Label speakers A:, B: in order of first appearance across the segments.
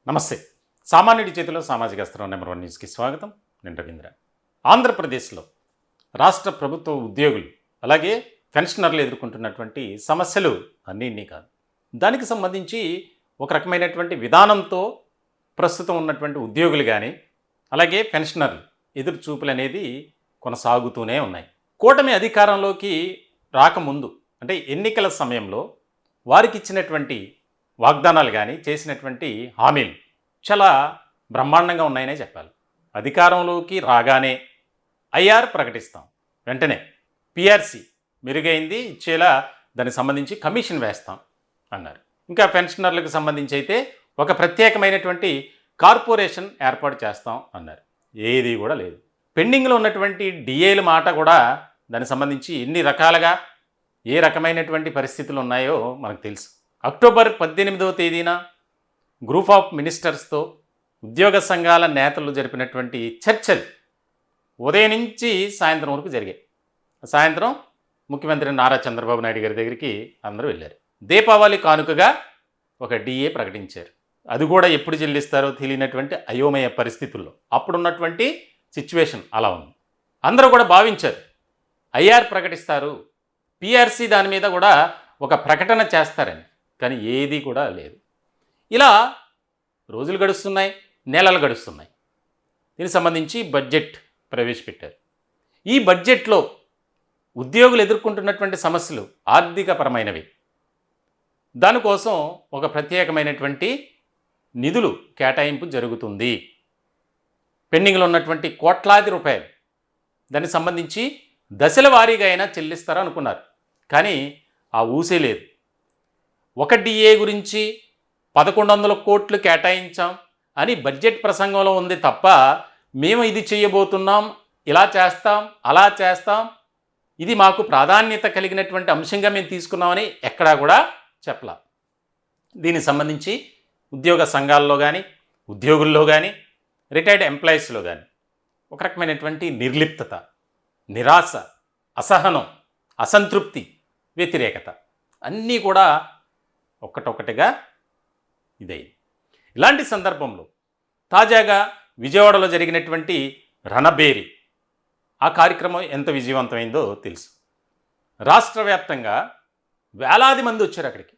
A: నమస్తే. సామాన్యుడి చేతిలో సామాజిక అస్త్రం నెంబర్ 1 న్యూస్కి స్వాగతం. నేను రవీంద్ర. ఆంధ్రప్రదేశ్లో రాష్ట్ర ప్రభుత్వ ఉద్యోగులు అలాగే పెన్షనర్లు ఎదుర్కొంటున్నటువంటి సమస్యలు అన్నీ కాదు. దానికి సంబంధించి ఒక రకమైనటువంటి విధానంతో ప్రస్తుతం ఉన్నటువంటి ఉద్యోగులు కానీ అలాగే పెన్షనర్లు ఎదురు చూపులు అనేది కొనసాగుతూనే ఉన్నాయి. కూటమి అధికారంలోకి రాకముందు అంటే ఎన్నికల సమయంలో వారికి ఇచ్చినటువంటి వాగ్దానాలు కానీ చేసినటువంటి హామీలు చాలా బ్రహ్మాండంగా ఉన్నాయనే చెప్పాలి. అధికారంలోకి రాగానే ఐఆర్ ప్రకటిస్తాం, వెంటనే పిఆర్సి మెరుగైంది ఇచ్చేలా దానికి సంబంధించి కమిషన్ వేస్తాం అన్నారు. ఇంకా పెన్షనర్లకు సంబంధించి అయితే ఒక ప్రత్యేకమైనటువంటి కార్పొరేషన్ ఏర్పాటు చేస్తాం అన్నారు. ఏది కూడా లేదు. పెండింగ్లో ఉన్నటువంటి డిఏల మాట కూడా దానికి సంబంధించి ఎన్ని రకాలుగా ఏ రకమైనటువంటి పరిస్థితులు ఉన్నాయో మనకు తెలుసు. అక్టోబర్ 18వ తేదీన గ్రూప్ ఆఫ్ మినిస్టర్స్తో ఉద్యోగ సంఘాల నేతలు జరిపినటువంటి చర్చలు ఉదయం నుంచి సాయంత్రం వరకు జరిగాయి. సాయంత్రం ముఖ్యమంత్రి నారా చంద్రబాబు నాయుడు గారి దగ్గరికి అందరూ వెళ్ళారు. దీపావళి కానుకగా ఒక డిఏ ప్రకటించారు. అది కూడా ఎప్పుడు చెల్లిస్తారో తెలియనటువంటి అయోమయ పరిస్థితుల్లో అప్పుడున్నటువంటి సిచ్యువేషన్ అలా ఉంది. అందరూ కూడా భావించారు ఐఆర్ ప్రకటిస్తారు, పిఆర్సి దాని మీద కూడా ఒక ప్రకటన చేస్తారని. కానీ ఏది కూడా లేదు. ఇలా రోజులు గడుస్తున్నాయి, నెలలు గడుస్తున్నాయి. దీనికి సంబంధించి బడ్జెట్ ప్రవేశపెట్టారు. ఈ బడ్జెట్లో ఉద్యోగులు ఎదుర్కొంటున్నటువంటి సమస్యలు ఆర్థికపరమైనవి. దానికోసం ఒక ప్రత్యేకమైనటువంటి నిధులు కేటాయింపు జరుగుతుంది. పెండింగ్లో ఉన్నటువంటి కోట్లాది రూపాయలు దానికి సంబంధించి దశల వారీగా అయినా చెల్లిస్తారని అనుకున్నారు. కానీ ఆ ఊసే లేదు. ఒక డిఏ గురించి 1100 కోట్లు కేటాయించాం అని బడ్జెట్ ప్రసంగంలో ఉంది తప్ప మేము ఇది చేయబోతున్నాం, ఇలా చేస్తాం, అలా చేస్తాం, ఇది మాకు ప్రాధాన్యత కలిగినటువంటి అంశంగా మేము తీసుకున్నామని ఎక్కడా కూడా చెప్పలా. దీనికి సంబంధించి ఉద్యోగ సంఘాల్లో కానీ ఉద్యోగుల్లో కానీ రిటైర్డ్ ఎంప్లాయీస్లో కానీ ఒక రకమైనటువంటి నిర్లిప్తత, నిరాశ, అసహనం, అసంతృప్తి, వ్యతిరేకత అన్నీ కూడా ఒక్కటొక్కటిగా ఇదైంది. ఇలాంటి సందర్భంలో తాజాగా విజయవాడలో జరిగినటువంటి రణబేరి ఆ కార్యక్రమం ఎంత విజయవంతమైందో తెలుసు. రాష్ట్ర వ్యాప్తంగా వేలాది మంది వచ్చారు. అక్కడికి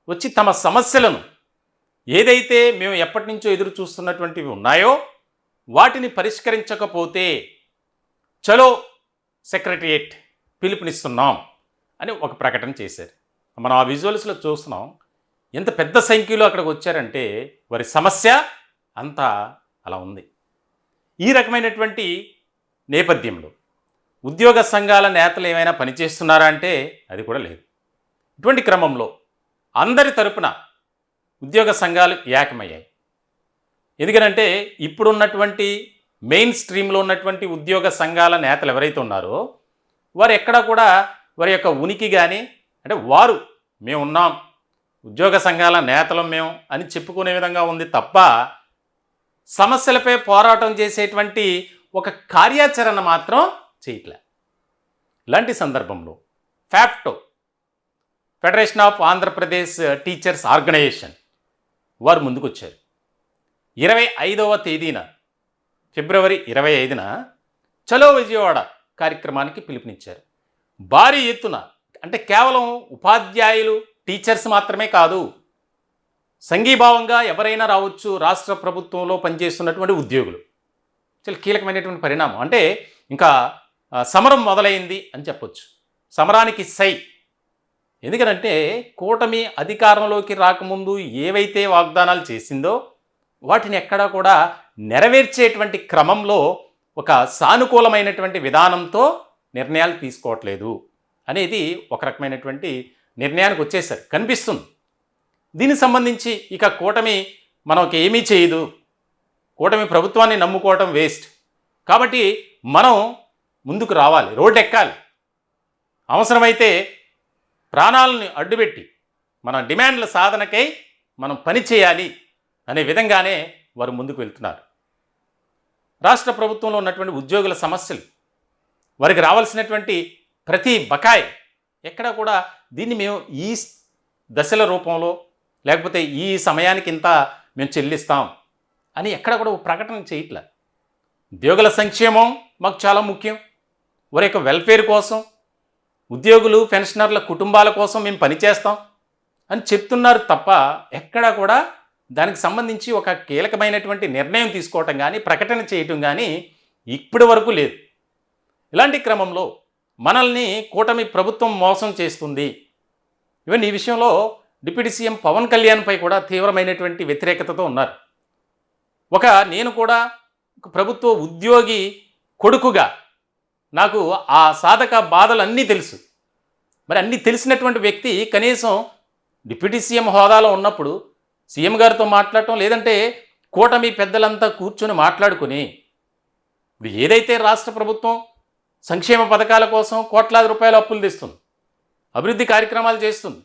A: వచ్చి తమ సమస్యలను ఏదైతే మేము ఎప్పటి నుంచో ఎదురు చూస్తున్నటువంటివి ఉన్నాయో వాటిని పరిష్కరించకపోతే చలో సెక్రటరియేట్ పిలుపునిస్తున్నాం అని ఒక ప్రకటన చేశారు. మనం ఆ విజువల్స్లో చూస్తున్నాం. ఎంత పెద్ద సంఖ్యలో అక్కడికి వచ్చారంటే వారి సమస్య అంతా అలా ఉంది. ఈ రకమైనటువంటి నేపథ్యంలో ఉద్యోగ సంఘాల నేతలు ఏమైనా పనిచేస్తున్నారా అంటే అది కూడా లేదు. ఇటువంటి క్రమంలో అందరి తరపున ఉద్యోగ సంఘాలు ఏకమయ్యాయి. ఎందుకనంటే ఇప్పుడున్నటువంటి మెయిన్ స్ట్రీమ్లో ఉన్నటువంటి ఉద్యోగ సంఘాల నేతలు ఎవరైతే ఉన్నారో వారు ఎక్కడా కూడా వారి యొక్క ఉనికి కానీ అంటే వారు మేమున్నాం, ఉద్యోగ సంఘాల నేతలు మేము అని చెప్పుకునే విధంగా ఉంది తప్ప సమస్యలపై పోరాటం చేసేటువంటి ఒక కార్యాచరణ మాత్రం చేయట్లే. ఇలాంటి సందర్భంలో FAPTO federation of Andhra Pradesh teachers organization వారు ముందుకొచ్చారు. 25వ తేదీన ఫిబ్రవరి 25న చలో విజయవాడ కార్యక్రమానికి పిలుపునిచ్చారు. భారీ ఎత్తున అంటే కేవలం ఉపాధ్యాయులు టీచర్స్ మాత్రమే కాదు, సంఘీభావంగా ఎవరైనా రావచ్చు. రాష్ట్ర ప్రభుత్వంలో పనిచేస్తున్నటువంటి ఉద్యోగులు చాలా కీలకమైనటువంటి పరిణామం. అంటే ఇంకా సమరం మొదలైంది అని చెప్పొచ్చు. సమరానికి సై. ఎందుకంటే కూటమి అధికారంలోకి రాకముందు ఏవైతే వాగ్దానాలు చేసిందో వాటిని ఎక్కడా కూడా నెరవేర్చేటువంటి క్రమంలో ఒక సానుకూలమైనటువంటి విధానంతో నిర్ణయాలు తీసుకోవట్లేదు అనేది ఒక రకమైనటువంటి నిర్ణయానికి వచ్చేసరి కనిపిస్తుంది. దీనికి సంబంధించి ఇక కూటమి మనకి ఏమీ చేయదు, కూటమి ప్రభుత్వాన్ని నమ్ముకోవటం వేస్ట్, కాబట్టి మనం ముందుకు రావాలి, రోడ్డు ఎక్కాలి, అవసరమైతే ప్రాణాలను అడ్డుపెట్టి మన డిమాండ్ల సాధనకై మనం పని చేయాలి అనే విధంగానే వారు ముందుకు వెళ్తున్నారు. రాష్ట్ర ప్రభుత్వంలో ఉన్నటువంటి ఉద్యోగుల సమస్యలు, వారికి రావాల్సినటువంటి ప్రతి బకాయి ఎక్కడ కూడా దీన్ని మేము ఈ దశల రూపంలో లేకపోతే ఈ సమయానికి ఇంత మేము చెల్లిస్తాం అని ఎక్కడ కూడా ఒక ప్రకటన చేయట్లే. ఉద్యోగుల సంక్షేమం మాకు చాలా ముఖ్యం, వారి యొక్క వెల్ఫేర్ కోసం, ఉద్యోగులు పెన్షనర్ల కుటుంబాల కోసం మేము పనిచేస్తాం అని చెప్తున్నారు తప్ప ఎక్కడా కూడా దానికి సంబంధించి ఒక కీలకమైనటువంటి నిర్ణయం తీసుకోవటం కానీ ప్రకటన చేయటం కానీ ఇప్పటి వరకు లేదు. ఇలాంటి క్రమంలో మనల్ని కూటమి ప్రభుత్వం మోసం చేస్తుంది. ఈవెన్ ఈ విషయంలో డిప్యూటీ సీఎం పవన్ కళ్యాణ్పై కూడా తీవ్రమైనటువంటి వ్యతిరేకతతో ఉన్నారు. నేను కూడా ప్రభుత్వ ఉద్యోగి కొడుకుగా నాకు ఆ సాధక బాధలు అన్నీ తెలుసు. మరి అన్నీ తెలిసినటువంటి వ్యక్తి కనీసం డిప్యూటీ సీఎం హోదాలో ఉన్నప్పుడు సీఎం గారితో మాట్లాడటం, లేదంటే కూటమి పెద్దలంతా కూర్చొని మాట్లాడుకుని ఇప్పుడు ఏదైతే రాష్ట్ర ప్రభుత్వం సంక్షేమ పథకాల కోసం కోట్లాది రూపాయల అప్పులు తెస్తుంది, అభివృద్ధి కార్యక్రమాలు చేస్తుంది,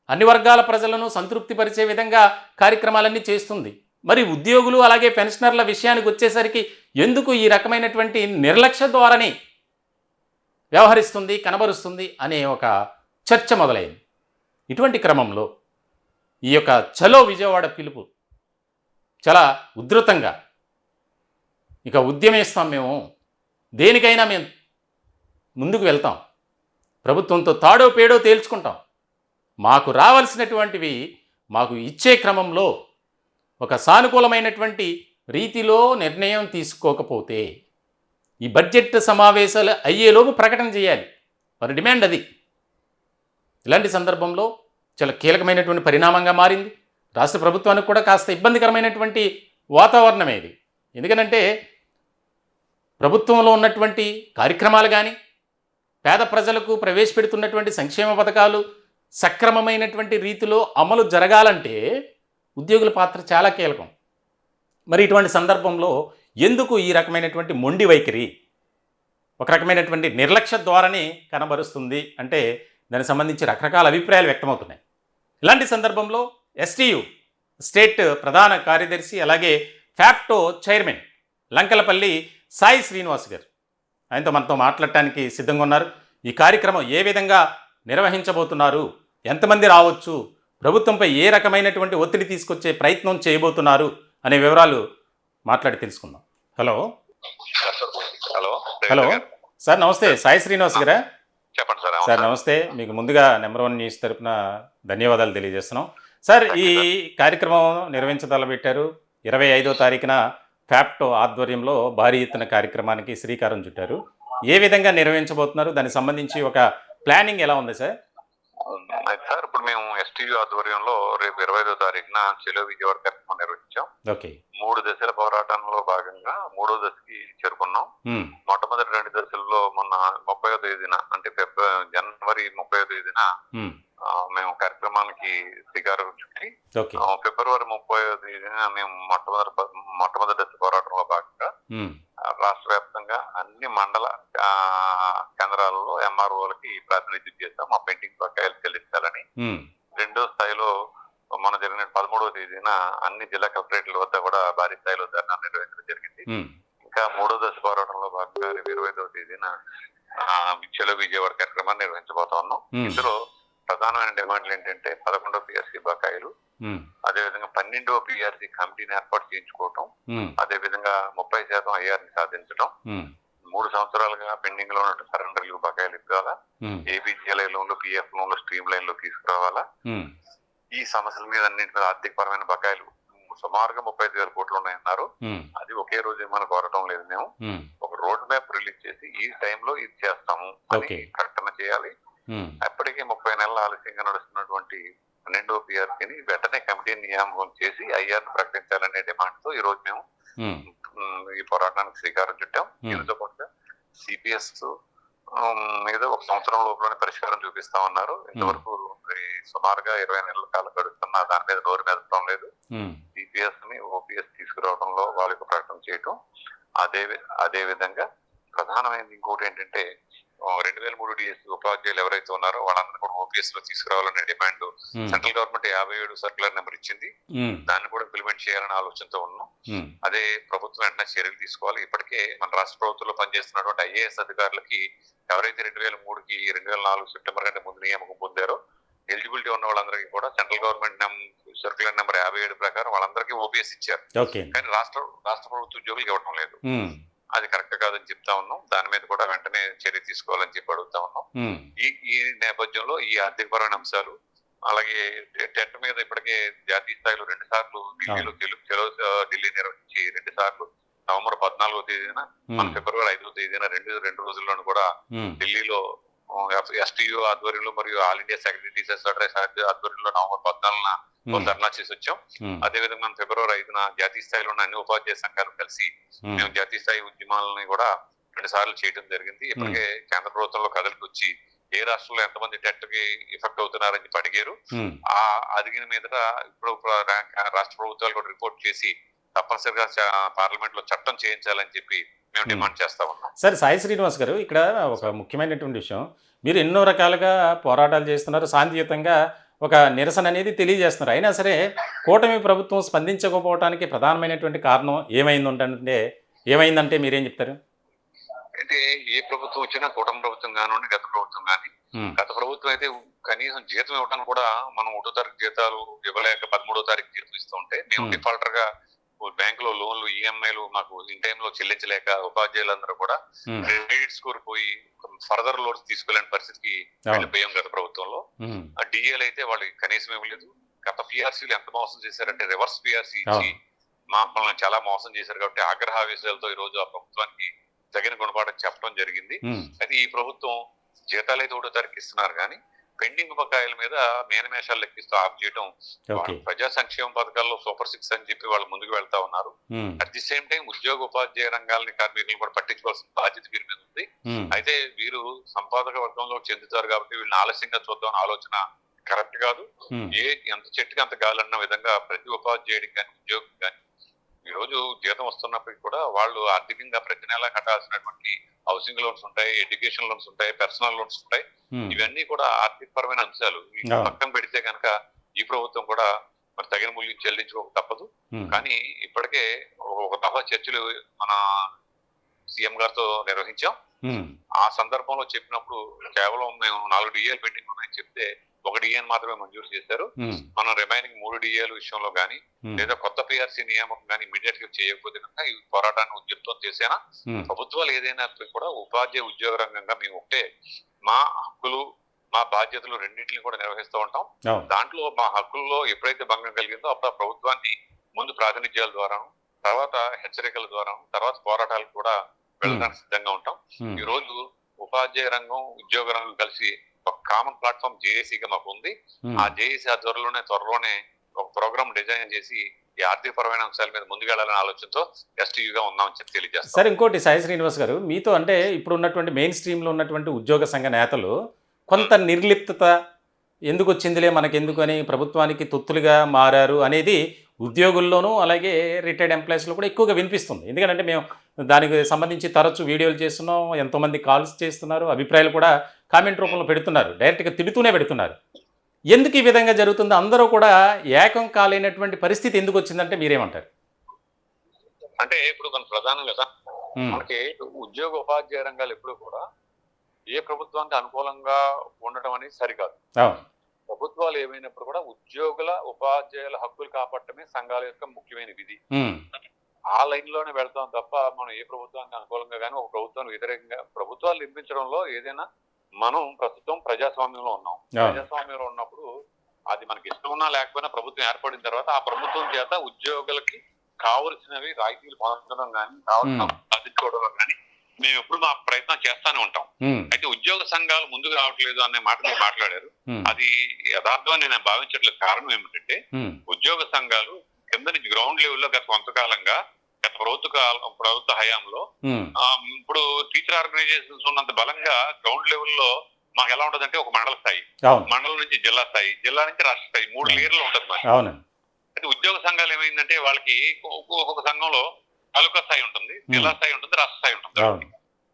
A: అన్ని వర్గాల ప్రజలను సంతృప్తిపరిచే విధంగా కార్యక్రమాలన్నీ చేస్తుంది, మరి ఉద్యోగులు అలాగే పెన్షనర్ల విషయానికి వచ్చేసరికి ఎందుకు ఈ రకమైనటువంటి నిర్లక్ష్య ధోరణి వ్యవహరిస్తుంది, కనబరుస్తుంది అనే ఒక చర్చ మొదలైంది. ఇటువంటి క్రమంలో ఈ యొక్క చలో విజయవాడ పిలుపు చాలా ఉధృతంగా ఇక ఉద్యమిస్తాం, మేము దేనికైనా మేము ముందుకు వెళ్తాం, ప్రభుత్వంతో తాడో పేడో తేల్చుకుంటాం, మాకు రావాల్సినటువంటివి మాకు ఇచ్చే క్రమంలో ఒక సానుకూలమైనటువంటి రీతిలో నిర్ణయం తీసుకోకపోతే ఈ బడ్జెట్ సమావేశాలు అయ్యేలోపు ప్రకటన చేయాలి, వారి డిమాండ్ అది. ఇలాంటి సందర్భంలో చాలా కీలకమైనటువంటి పరిణామంగా మారింది. రాష్ట్ర ప్రభుత్వానికి కూడా కాస్త ఇబ్బందికరమైనటువంటి వాతావరణమే ఇది. ఎందుకనంటే ప్రభుత్వంలో ఉన్నటువంటి కార్యక్రమాలు కానీ, పేద ప్రజలకు ప్రవేశపెడుతున్నటువంటి సంక్షేమ పథకాలు సక్రమమైనటువంటి రీతిలో అమలు జరగాలంటే ఉద్యోగుల పాత్ర చాలా కీలకం. మరి ఇటువంటి సందర్భంలో ఎందుకు ఈ రకమైనటువంటి మొండి వైఖరి, ఒక రకమైనటువంటి నిర్లక్ష్య ధోరణి కనబరుస్తుంది అంటే దానికి సంబంధించి రకరకాల అభిప్రాయాలు వ్యక్తమవుతున్నాయి. ఇలాంటి సందర్భంలో ఎస్టీయు స్టేట్ ప్రధాన కార్యదర్శి అలాగే ఫ్యాప్టో చైర్మన్ లంకలపల్లి సాయి శ్రీనివాస్ గారు ఆయనతో మనతో మాట్లాడటానికి సిద్ధంగా ఉన్నారు. ఈ కార్యక్రమం ఏ విధంగా నిర్వహించబోతున్నారు, ఎంతమంది రావచ్చు, ప్రభుత్వంపై ఏ రకమైనటువంటి ఒత్తిడి తీసుకొచ్చే ప్రయత్నం చేయబోతున్నారు అనే వివరాలు మాట్లాడి తెలుసుకుందాం. హలో హలో సార్, నమస్తే. సాయి శ్రీనివాస్ గారా?
B: చెప్పండి సార్.
A: సార్ నమస్తే. మీకు ముందుగా నెంబర్ 1 న్యూస్ తరపున ధన్యవాదాలు తెలియజేస్తున్నాం. సార్, ఈ కార్యక్రమం నిర్వహించదలబెట్టారు 25వ తారీఖున ఫ్యాప్టో ఆధ్వర్యంలో భారీ ఎత్తున కార్యక్రమానికి శ్రీకారం చుట్టారు. ఏ విధంగా నిర్వహించబోతున్నారు, దానికి సంబంధించి ఒక ప్లానింగ్ ఎలా ఉంది సార్?
B: సార్, ఇప్పుడు మేము ఎస్టీయూ ఆధ్వర్యంలో రేపు 25వ తారీఖున చెలో విజయవాడ కార్యక్రమం నిర్వహించాం.
A: ఓకే.
B: 3 దశల పోరాటంలో భాగంగా 3వ దశకి చేరుకున్నాం. మొట్టమొదటి 2 దశల్లో మొన్న 30వ తేదీన అంటే జనవరి 30వ తేదీన మేము కార్యక్రమానికి శ్రీకారం చుట్టి ఫిబ్రవరి 30వ తేదీన మేము మొట్టమొదటి దశ పోరాటంలో భాగంగా రాష్ట్ర వ్యాప్తంగా అన్ని మండల కేంద్రాలలో ఎంఆర్ఓలకి ప్రాతినిధ్యం చేస్తాం. మా పెండింగ్ బకాయిలు చెల్లించాలని. 2వ స్థాయిలో మన జరిగిన 13వ తేదీన అన్ని జిల్లా కలెక్టరేట్ల వద్ద కూడా భారీ స్థాయిలో ధర్నా నిర్వహించడం జరిగింది. ఇంకా 3వ దశ పోరాటంలో భాగంగా 25వ తేదీన చెలో విజయవాడ కార్యక్రమాన్ని నిర్వహించబోతా ఉన్నాం. ఇందులో ప్రధానమైన డిమాండ్లు ఏంటంటే 11వ పిఆర్సీ బకాయిలు, అదేవిధంగా 12వ పిఆర్సీ కమిటీని ఏర్పాటు చేయించుకోవటం, అదేవిధంగా 30% ఐఆర్ని సాధించడం, 3 సంవత్సరాలుగా పెండింగ్ లో ఉన్న సరెండర్ లీవ్ బకాయిలు ఇవ్వాలా, ఏబీజీఎల్ఐ లోన్లు పిఎఫ్ లోన్లు స్ట్రీమ్ లైన్ లో తీసుకురావాలా, ఈ సమస్యల మీద అన్నింటి ఆర్థిక పరమైన బకాయిలు సుమారుగా 35,000 కోట్లు ఉన్నాయన్నారు. అది ఒకే రోజు మనం కోరటం లేదు. మేము ఒక రోడ్ మ్యాప్ రిలీజ్ చేసి ఈ టైంలో ఇది చేస్తాము అని ప్రకటన చేయాలి. అప్పటికే 30 నెలల ఆలస్యంగా నడుస్తున్నటువంటి 12వ పిఆర్సీని వెంటనే కమిటీని నియామకం చేసి ఐఆర్ను ప్రకటించాలనే డిమాండ్ తో ఈ రోజు మేము ఈ పోరాటానికి శ్రీకారం చుట్టాం. దీనితో పాటుగా సిపిఎస్ మీద 1 సంవత్సరం లోపలనే పరిష్కారం చూపిస్తామన్నారు. ఇంతవరకు సుమారుగా 20 నెలల కాలం గడుస్తున్నా దాని మీద నోరు మెదపడం లేదు. సిపిఎస్ ని ఓపీఎస్ తీసుకురావడంలో వాళ్ళకి ప్రకటన చేయటం, అదే విధంగా ప్రధానమైనది ఇంకోటి ఏంటంటే 2003 డిఎస్సీ ఉపాధ్యాయులు ఎవరైతే ఉన్నారో వాళ్ళందరూ కూడా ఓపీఎస్ లో తీసుకురావాలనే demand central government 57 circular number ఇచ్చింది. దాన్ని కూడా ఇంప్లిమెంట్ చేయాలనే ఆలోచనతో ఉన్నాం. అదే ప్రభుత్వం వెంటనే చర్యలు తీసుకోవాలి. ఇప్పటికే మన రాష్ట్ర ప్రభుత్వంలో పనిచేస్తున్నటువంటి ఐఏఎస్ అధికారులకి ఎవరైతే 2003కి 2004 సెప్టెంబర్ కంటే ముందు నియామకం పొందారో ఎలిజిబిలిటీ ఉన్న వాళ్ళందరికీ కూడా సెంట్రల్ గవర్నమెంట్ సర్క్యులర్ నెంబర్ 57 ప్రకారం వాళ్ళందరికీ ఓపీఎస్ ఇచ్చారు.
A: ఓకే.
B: కానీ రాష్ట్ర ప్రభుత్వ ఉద్యోగులకు ఇవ్వటం లేదు.
A: ఉమ్,
B: అది కరెక్ట్ కాదని చెప్తా ఉన్నాం. దాని మీద కూడా వెంటనే చర్య తీసుకోవాలని చెప్పి అడుగుతా ఉన్నాం.
A: ఉమ్,
B: ఈ నేపథ్యంలో ఈ ఆర్థికపరమైన అంశాలు, అలాగే టెట్ మీద ఇప్పటికే జాతీయ స్థాయిలో 2 సార్లు ఢిల్లీలో చలో ఢిల్లీ నిర్వహించి 2 సార్లు నవంబర్ 14వ తేదీన, మన ఫిబ్రవరి 5వ తేదీన రెండు రోజుల్లోనూ కూడా ఢిల్లీలో ఎస్టీయూ ఆధ్వర్యంలో మరియు ఆల్ ఇండియా సెక్రటరీస్ ఆధ్వర్యంలో నవంబర్ 14న ధర్నా చేసి వచ్చాం. అదేవిధంగా మనం ఫిబ్రవరి 5న జాతీయ స్థాయిలో ఉన్న అన్ని ఉపాధ్యాయ సంఘాలు కలిసి మేము జాతీయ స్థాయి ఉద్యమాలని కూడా 2 సార్లు చేయడం జరిగింది. ఇప్పటికే కేంద్ర ప్రభుత్వంలో కదలికి వచ్చి ఏ రాష్ట్రంలో ఎంతమంది టెట్ కి ఎఫెక్ట్ అవుతున్నారని చెప్పి అడిగారు. ఆ అడిగిన మీదట ఇప్పుడు రాష్ట్ర ప్రభుత్వాలు కూడా రిపోర్ట్ చేసి తప్పనిసరిగా పార్లమెంట్ లో చట్టం చేయించాలని చెప్పి మేము డిమాండ్ చేస్తా ఉన్నాం.
A: సరే సాయి శ్రీనివాస్ గారు, ఇక్కడ ఒక ముఖ్యమైనటువంటి విషయం, మీరు ఎన్నో రకాలుగా పోరాటాలు చేస్తున్నారు, శాంతియుతంగా ఒక నిరసన అనేది తెలియజేస్తున్నారు. అయినా సరే కూటమి ప్రభుత్వం స్పందించకపోవడానికి ప్రధానమైనటువంటి కారణం ఏమైందంటే మీరేం చెప్తారు?
B: అయితే ఏ ప్రభుత్వం వచ్చినా కూటమి ప్రభుత్వం కానివ్వండి, గత ప్రభుత్వం కానీ, గత ప్రభుత్వం అయితే కనీసం జీతం ఇవ్వడానికి కూడా మనం 1వ తారీఖు జీతాలు ఇవ్వలేక 13వ తారీఖు జీతం ఇస్తూ ఉంటే మేము డిఫాల్టర్ గా బ్యాంకులో లోన్లు ఈఎంఐలు మాకు ఇన్ టైంలో చెల్లించలేక ఉపాధ్యాయులందరూ కూడా క్రెడిట్ స్కోర్ పోయి ఫర్దర్ లోన్స్ తీసుకోలేని పరిస్థితికి వెళ్ళిపోయాం గత ప్రభుత్వంలో. ఆ డిఏలు అయితే వాళ్ళకి కనీసం ఇవ్వలేదు. గత పిఆర్సీలు ఎంత మోసం చేశారంటే రివర్స్ పిఆర్సీ ఇచ్చి మనల్ని చాలా మోసం చేశారు. కాబట్టి ఆగ్రహావేశాలతో ఈ రోజు ఆ ప్రభుత్వానికి తగిన గుణపాఠం చెప్పడం జరిగింది. అయితే ఈ ప్రభుత్వం జీతాలు అయితే 1వ తారీఖు ఇస్తున్నారు కానీ పెండింగ్ బకాయిల మీద మేనమేషాలు లెక్కిస్తూ ఆఫ్ చేయడం, ప్రజా సంక్షేమ పథకాల్లో సూపర్ 6 అని చెప్పి వాళ్ళు ముందుకు వెళ్తా ఉన్నారు. అట్ ది సేమ్ టైం ఉద్యోగ ఉపాధ్యాయ రంగాలని కార్మికులు కూడా పట్టించుకోవాల్సిన బాధ్యత వీరి మీద ఉంది. అయితే వీరు సంపాదక వర్గంలో చెందుతారు కాబట్టి వీళ్ళని ఆలస్యంగా చూద్దాం ఆలోచన కరెక్ట్ కాదు. ఎంత చెట్టుకి అంత గాలన్న విధంగా ప్రతి ఉపాధ్యాయుడికి కానీ ఉద్యోగి కానీ ఈ రోజు జీతం వస్తున్నప్పటికీ కూడా వాళ్ళు ఆర్థికంగా ప్రతి నెల కట్టాల్సినటువంటి హౌసింగ్ లోన్స్ ఉంటాయి, ఎడ్యుకేషన్ లోన్స్ ఉంటాయి, పర్సనల్ లోన్స్ ఉంటాయి. ఇవన్నీ కూడా ఆర్థిక పరమైన అంశాలు. పక్కన పెడితే కనుక ఈ ప్రభుత్వం కూడా మరి తగిన మూల్యం చెల్లించుకోక తప్పదు. కానీ ఇప్పటికే ఒక దఫా చర్చలు మన సీఎం గారితో నిర్వహించాం. ఆ సందర్భంలో చెప్పినప్పుడు కేవలం మేము 4 డిఏలు పెండింగ్ ఉన్నాయని చెప్తే 1 డిఏని మాత్రమే మంజూరు చేశారు. మనం రిమైనింగ్ 3 డిఏల విషయంలో కానీ లేదా కొత్త పిఆర్సీ నియామకం కానీ ఇమీడియట్ గా చేయకపోతే కనుక ఈ పోరాటాన్ని ఉద్యమం చేసేనా ప్రభుత్వాలు ఏదైనా కూడా ఉపాధ్యాయ ఉద్యోగ రంగంగా మేము ఒకటే మా హక్కులు మా బాధ్యతలు రెండింటిని కూడా నిర్వహిస్తూ ఉంటాం. దాంట్లో మా హక్కుల్లో ఎప్పుడైతే భంగం కలిగిందో అప్పుడు ఆ ప్రభుత్వాన్ని ముందు ప్రాతినిధ్యాల ద్వారా, తర్వాత హెచ్చరికల ద్వారా, తర్వాత పోరాటాలకు కూడా వెళ్ళడానికి సిద్ధంగా ఉంటాం. ఈ రోజు ఉపాధ్యాయ రంగం ఉద్యోగ రంగం కలిసి ఒక కామన్ ప్లాట్ఫామ్ జేఏసీగా మాకు ఉంది. ఆ జేఏసీ త్వరలోనే ఒక ప్రోగ్రామ్ డిజైన్ చేసి ఈ ఆర్థిక పరమైన అంశాల మీద ముందుకు వెళ్ళాలనే ఆలోచనతో ఎస్టీయూగా ఉన్నామని చెప్పి తెలియజేస్తాం.
A: సరే, ఇంకోటి సాయి శ్రీనివాస్ గారు, మీతో అంటే ఇప్పుడు ఉన్నటువంటి మెయిన్ స్ట్రీమ్లో ఉన్నటువంటి ఉద్యోగ సంఘ నేతలు కొంత నిర్లిప్తత ఎందుకు వచ్చిందిలే మనకెందుకు అని ప్రభుత్వానికి తొత్తులుగా మారారు అనేది ఉద్యోగుల్లోనూ అలాగే రిటైర్డ్ ఎంప్లాయీస్లో కూడా ఎక్కువగా వినిపిస్తుంది. ఎందుకంటే మేము దానికి సంబంధించి తరచూ వీడియోలు చేస్తున్నాం, ఎంతోమంది కాల్స్ చేస్తున్నారు, అభిప్రాయాలు కూడా కామెంట్ రూపంలో పెడుతున్నారు, డైరెక్ట్గా తిడుతూనే పెడుతున్నారు. ఎందుకు ఈ విధంగా జరుగుతుంది? అందరూ కూడా ఏకం కాలేనటువంటి పరిస్థితి ఎందుకు వచ్చిందంటే మీరేమంటారు?
B: అంటే ఇప్పుడు మన ప్రధానంగా మనకి ఉద్యోగ ఉపాధ్యాయ రంగాలు ఎప్పుడు కూడా ఏ ప్రభుత్వానికి అనుకూలంగా ఉండటం అనేది సరికాదు. ప్రభుత్వాలు ఏమైనప్పుడు కూడా ఉద్యోగుల ఉపాధ్యాయుల హక్కులు కాపాడటమే సంఘాల యొక్క ముఖ్యమైన విధి. ఆ లైన్ లోనే వెళ్తాం తప్ప మనం ఏ ప్రభుత్వానికి అనుకూలంగా కానీ ఒక ప్రభుత్వానికి వ్యతిరేకంగా ప్రభుత్వాలు నిర్మించడంలో ఏదైనా మనం ప్రస్తుతం ప్రజాస్వామ్యంలో ఉన్నాం. ప్రజాస్వామ్యంలో ఉన్నప్పుడు అది మనకి ఇష్టం ఉన్నా లేకపోయినా ప్రభుత్వం ఏర్పడిన తర్వాత ఆ ప్రభుత్వం చేత ఉద్యోగులకి కావలసినవి రాయితీలు పొందడం కానీ కావాల్సిన సాధించుకోవడంలో కానీ మేము ఎప్పుడు మా ప్రయత్నం చేస్తానే ఉంటాం. అయితే ఉద్యోగ సంఘాలు ముందుకు రావట్లేదు అనే మాట మీరు మాట్లాడారు. అది యథార్థం నేను భావించట్లేదు. కారణం ఏమిటంటే ఉద్యోగ సంఘాలు కింద నుంచి గ్రౌండ్ లెవెల్లో గత కొంతకాలంగా గత ప్రభుత్వ హయాంలో ఇప్పుడు టీచర్ ఆర్గనైజేషన్స్ ఉన్నంత బలంగా గ్రౌండ్ లెవెల్లో మాకు ఎలా ఉంటదంటే ఒక మండల స్థాయి, మండలం నుంచి జిల్లా స్థాయి, జిల్లా నుంచి రాష్ట్ర స్థాయి 3 లేయర్లు ఉంటుంది మాకు. అయితే ఉద్యోగ సంఘాలు ఏమైందంటే వాళ్ళకి ఒక్కొక్క సంఘంలో తాలూకా స్థాయి ఉంటుంది, జిల్లా స్థాయి ఉంటుంది, రాష్ట్ర స్థాయి ఉంటుంది.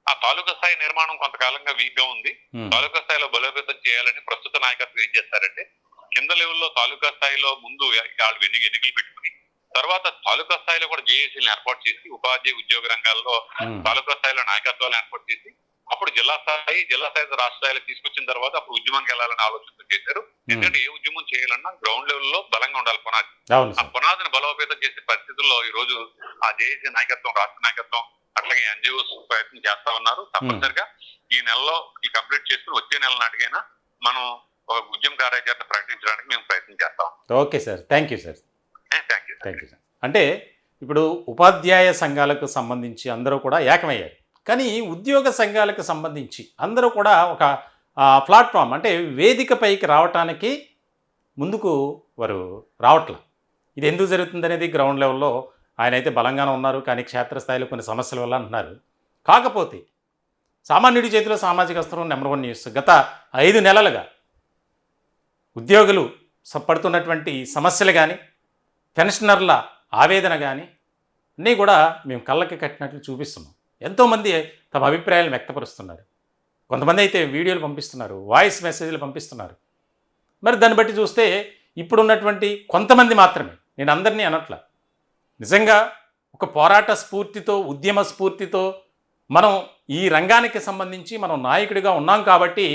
B: ఆ తాలూకా స్థాయి నిర్మాణం కొంతకాలంగా వీక్ గా ఉంది. తాలూకా స్థాయిలో బలోపేతం చేయాలని ప్రస్తుత నాయకత్వం ఏం చేస్తారంటే కింద లెవెల్లో తాలూకా స్థాయిలో ముందు వాళ్ళు ఎన్నికలు పెట్టుకుని తర్వాత తాలూకా స్థాయిలో కూడా జేఏసీలను ఏర్పాటు చేసి ఉపాధ్యాయ ఉద్యోగ రంగాల్లో తాలూకా స్థాయిలో నాయకత్వాలు ఏర్పాటు చేసి అప్పుడు జిల్లా స్థాయి రాష్ట్ర స్థాయిలో తీసుకొచ్చిన తర్వాత అప్పుడు ఉద్యమానికి వెళ్ళాలని ఆలోచన చేశారు. ఎందుకంటే ఏ ఉద్యమం చేయాలన్నా గ్రౌండ్ లెవెల్ లో బలంగా ఉండాలి పునాది. ఆ పునాదిని బలోపేతం చేసే పరిస్థితుల్లో ఈ రోజు ఆ జేఏసీ నాయకత్వం, రాష్ట్ర నాయకత్వం అట్లాగే ఎన్జిఓస్ ప్రయత్నం చేస్తా ఉన్నారు. తప్పనిసరిగా ఈ నెలలో ఈ కంప్లీట్ చేసుకుని వచ్చే నెల నాటికైనా మనం ఒక ఉద్యమ కార్యాచరణ ప్రకటించడానికి మేము ప్రయత్నం చేస్తాం.
A: Okay sir, thank you sir.
B: Thank you
A: sir. అంటే ఇప్పుడు ఉపాధ్యాయ సంఘాలకు సంబంధించి అందరూ కూడా ఏకమయ్యారు, కానీ ఉద్యోగ సంఘాలకు సంబంధించి అందరూ కూడా ఒక ప్లాట్ఫామ్ అంటే వేదికపైకి రావటానికి ముందుకు వారు రావట్ల. ఇది ఎందుకు జరుగుతుంది అనేది గ్రౌండ్ లెవెల్లో ఆయన అయితే బలంగానే ఉన్నారు, కానీ క్షేత్రస్థాయిలో కొన్ని సమస్యల వల్ల అంటున్నారు. కాకపోతే సామాన్యుడి చేతిలో సామాజిక అస్త్రం నెంబర్ 1 న్యూస్ గత 5 నెలలుగా ఉద్యోగులు పడుతున్నటువంటి సమస్యలు కానీ, పెన్షనర్ల ఆవేదన కానీ అన్నీ కూడా మేము కళ్ళకి కట్టినట్లు చూపిస్తున్నాం. ఎంతోమంది తమ అభిప్రాయాలను వ్యక్తపరుస్తున్నారు. కొంతమంది అయితే వీడియోలు పంపిస్తున్నారు, వాయిస్ మెసేజ్లు పంపిస్తున్నారు. మరి దాన్ని బట్టి చూస్తే ఇప్పుడున్నటువంటి కొంతమంది మాత్రమే, నేను అందరినీ అనట్ల, నిజంగా ఒక పోరాట స్ఫూర్తితో, ఉద్యమ స్ఫూర్తితో మనం ఈ రంగానికి సంబంధించి మనం నాయకుడిగా ఉన్నాం కాబట్టి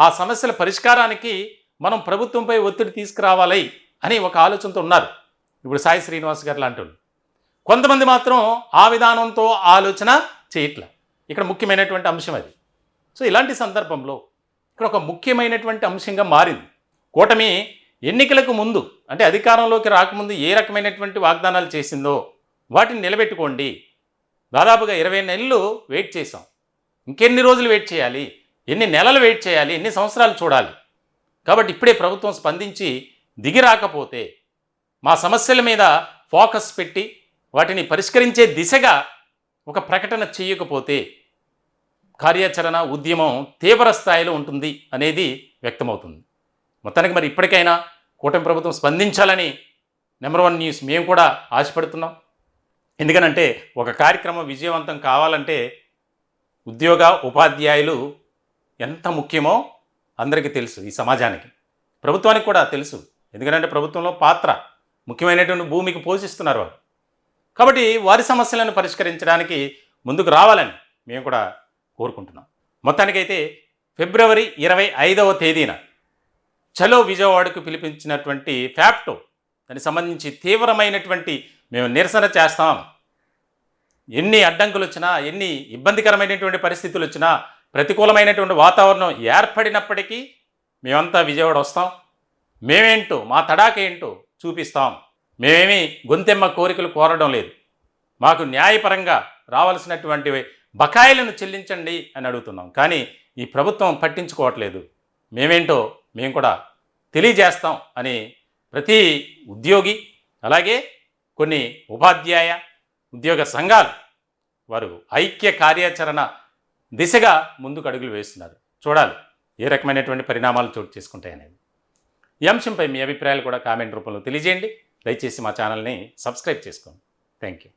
A: ఆ సమస్యల పరిష్కారానికి మనం ప్రభుత్వంపై ఒత్తిడి తీసుకురావాలి అని ఒక ఆలోచనతో ఉన్నారు. ఇప్పుడు సాయి శ్రీనివాస్ గారు లాంటి వాళ్ళు. కొంతమంది మాత్రం ఆ విధానంతో ఆలోచన చేయట్లే. ఇక్కడ ముఖ్యమైనటువంటి అంశం అది. సో ఇలాంటి సందర్భంలో ఇక్కడ ఒక ముఖ్యమైనటువంటి అంశంగా మారింది. కూటమి ఎన్నికలకు ముందు అంటే అధికారంలోకి రాకముందు ఏ రకమైనటువంటి వాగ్దానాలు చేసిందో వాటిని నిలబెట్టుకోండి. దాదాపుగా 20 నెలలు వెయిట్ చేసాం, ఇంకెన్ని రోజులు వెయిట్ చేయాలి, ఎన్ని నెలలు వెయిట్ చేయాలి, ఎన్ని సంవత్సరాలు చూడాలి. కాబట్టి ఇప్పుడే ప్రభుత్వం స్పందించి దిగి రాకపోతే, మా సమస్యల మీద ఫోకస్ పెట్టి వాటిని పరిష్కరించే దిశగా ఒక ప్రకటన చేయకపోతే కార్యాచరణ ఉద్యమం తీవ్ర స్థాయిలో ఉంటుంది అనేది వ్యక్తమవుతుంది. మొత్తానికి మరి ఇప్పటికైనా కూటమి ప్రభుత్వం స్పందించాలని నెంబర్ 1 న్యూస్ మేము కూడా ఆశపడుతున్నాం. ఎందుకనంటే ఒక కార్యక్రమం విజయవంతం కావాలంటే ఉద్యోగ ఉపాధ్యాయులు ఎంత ముఖ్యమో అందరికీ తెలుసు, ఈ సమాజానికి, ప్రభుత్వానికి కూడా తెలుసు. ఎందుకంటే ప్రభుత్వంలో పాత్ర ముఖ్యమైనటువంటి భూమికి పోషిస్తున్నారు వారు. కాబట్టి వారి సమస్యలను పరిష్కరించడానికి ముందుకు రావాలని మేము కూడా కోరుకుంటున్నాం. మొత్తానికైతే ఫిబ్రవరి 25వ తేదీన చలో విజయవాడకు పిలిపించినటువంటి ఫ్యాప్టో దానికి సంబంధించి తీవ్రమైనటువంటి మేము నిరసన చేస్తాం. ఎన్ని అడ్డంకులు వచ్చినా, ఎన్ని ఇబ్బందికరమైనటువంటి పరిస్థితులు వచ్చినా, ప్రతికూలమైనటువంటి వాతావరణం ఏర్పడినప్పటికీ మేమంతా విజయవాడ వస్తాం. మేమేంటో, మా తడాక ఏంటో చూపిస్తాం. మేమేమీ గొంతెమ్మ కోరికలు కోరడం లేదు. మాకు న్యాయపరంగా రావాల్సినటువంటి బకాయిలను చెల్లించండి అని అడుగుతున్నాం. కానీ ఈ ప్రభుత్వం పట్టించుకోవట్లేదు. మేమేంటో మేము కూడా తెలియజేస్తాం అని ప్రతి ఉద్యోగి, అలాగే కొన్ని ఉపాధ్యాయ ఉద్యోగ సంఘాలు వారు ఐక్య కార్యాచరణ దిశగా ముందుకు అడుగులు వేస్తున్నారు. చూడాలి ఏ రకమైనటువంటి పరిణామాలు చోటు చేసుకుంటాయనేది. ఈ అంశంపై మీ అభిప్రాయాలు కూడా కామెంట్ రూపంలో తెలియజేయండి. దయచేసి మా ఛానల్ని సబ్స్క్రైబ్ చేసుకోండి. Thank you.